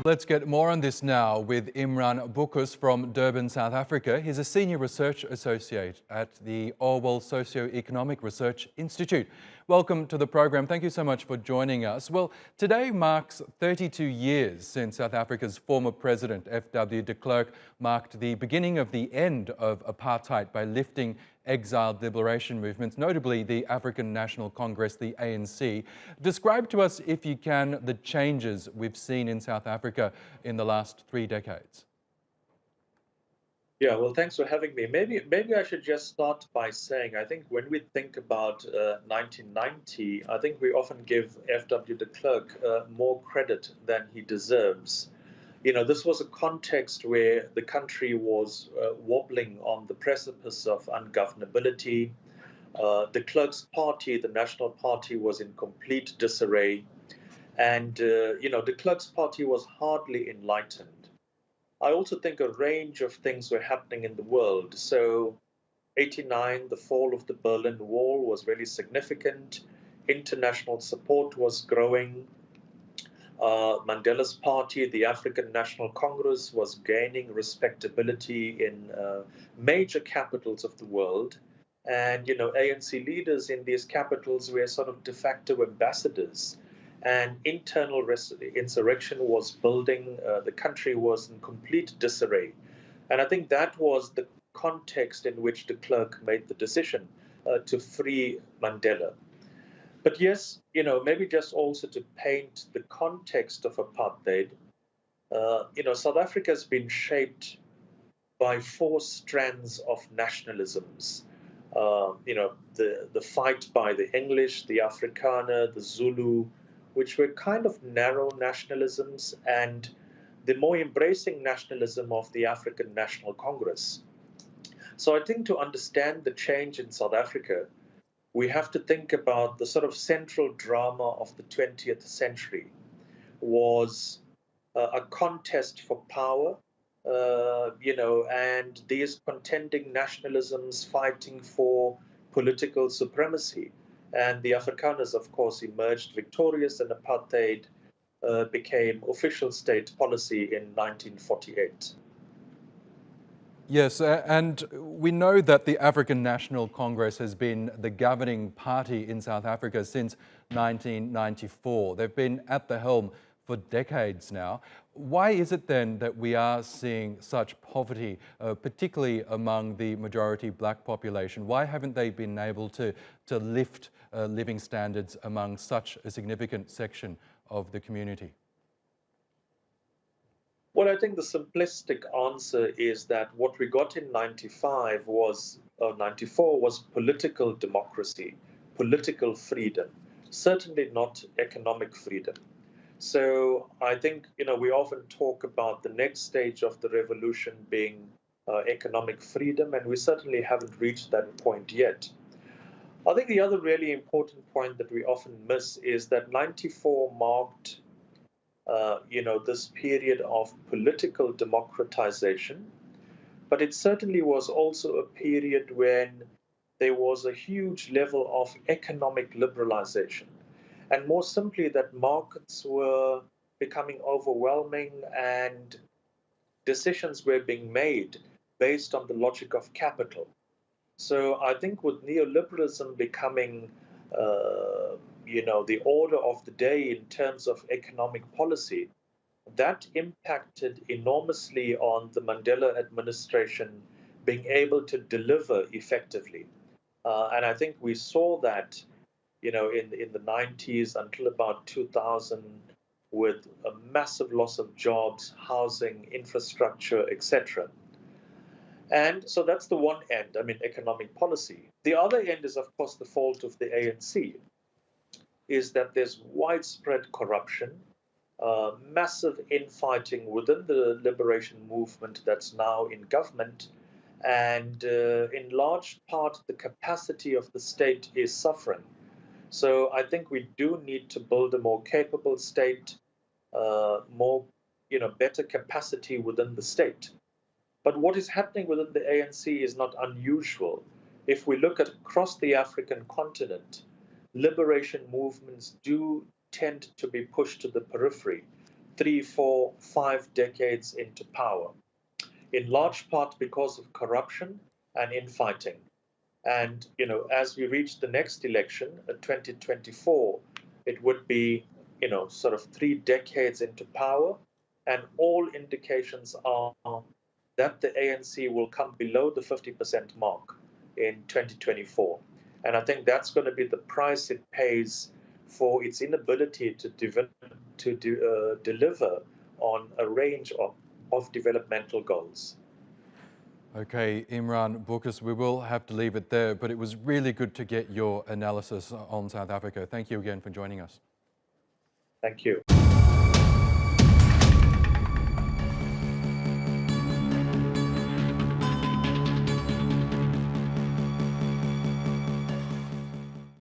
Let's get more on this now with Imraan Buccus from Durban, South Africa. He's a senior research associate at the Auwal Socio-Economic Research Institute. Welcome to the program. Thank you so much for joining us. Well, today marks 32 years since South Africa's former president, F.W. de Klerk, marked the beginning of the end of apartheid by lifting exiled liberation movements, notably the African National Congress, the ANC. Describe to us, if you can, the changes we've seen in South Africa in the last 3 decades. Yeah, well, thanks for having me. Maybe I should just start by saying, I think when we think about 1990, I think we often give F.W. de Klerk more credit than he deserves. You know, this was a context where the country was wobbling on the precipice of ungovernability. De Klerk's party, the National Party, was in complete disarray. And, de Klerk's party was hardly enlightened. I also think a range of things were happening in the world. So, 89, the fall of the Berlin Wall was really significant. International support was growing. Mandela's party, the African National Congress, was gaining respectability in major capitals of the world. And, ANC leaders in these capitals were sort of de facto ambassadors. And internal insurrection was building. The country was in complete disarray. And I think that was the context in which de Klerk made the decision to free Mandela. But yes, maybe just also to paint the context of apartheid, South Africa has been shaped by 4 strands of nationalisms. The fight by the English, the Afrikaner, the Zulu, which were kind of narrow nationalisms, and the more embracing nationalism of the African National Congress. So I think to understand the change in South Africa, we have to think about the sort of central drama of the 20th century was a contest for power, and these contending nationalisms fighting for political supremacy. And the Afrikaners, of course, emerged victorious, and apartheid became official state policy in 1948. Yes, and we know that the African National Congress has been the governing party in South Africa since 1994. They've been at the helm for decades now. Why is it then that we are seeing such poverty, particularly among the majority black population? Why haven't they been able to lift living standards among such a significant section of the community? Well, I think the simplistic answer is that what we got in 94 was political democracy, political freedom, certainly not economic freedom. So I think, we often talk about the next stage of the revolution being economic freedom, and we certainly haven't reached that point yet. I think the other really important point that we often miss is that 94 marked this period of political democratization, but it certainly was also a period when there was a huge level of economic liberalization. And more simply, that markets were becoming overwhelming and decisions were being made based on the logic of capital. So I think with neoliberalism becoming the order of the day in terms of economic policy, that impacted enormously on the Mandela administration being able to deliver effectively. And I think we saw that, in the 90s until about 2000, with a massive loss of jobs, housing, infrastructure, etc. And so that's the one end, economic policy. The other end is, of course, the fault of the ANC, is that there's widespread corruption, massive infighting within the liberation movement that's now in government, and in large part the capacity of the state is suffering. So I think we do need to build a more capable state, better capacity within the state. But what is happening within the ANC is not unusual. If we look at across the African continent, liberation movements do tend to be pushed to the periphery. 3, 4, 5 decades into power, in large part because of corruption and infighting. And, as we reach the next election, 2024, it would be, sort of 3 decades into power. And all indications are that the ANC will come below the 50% mark in 2024. And I think that's going to be the price it pays for its inability to deliver on a range of developmental goals. Okay, Imraan Buccus, we will have to leave it there, but it was really good to get your analysis on South Africa. Thank you again for joining us. Thank you.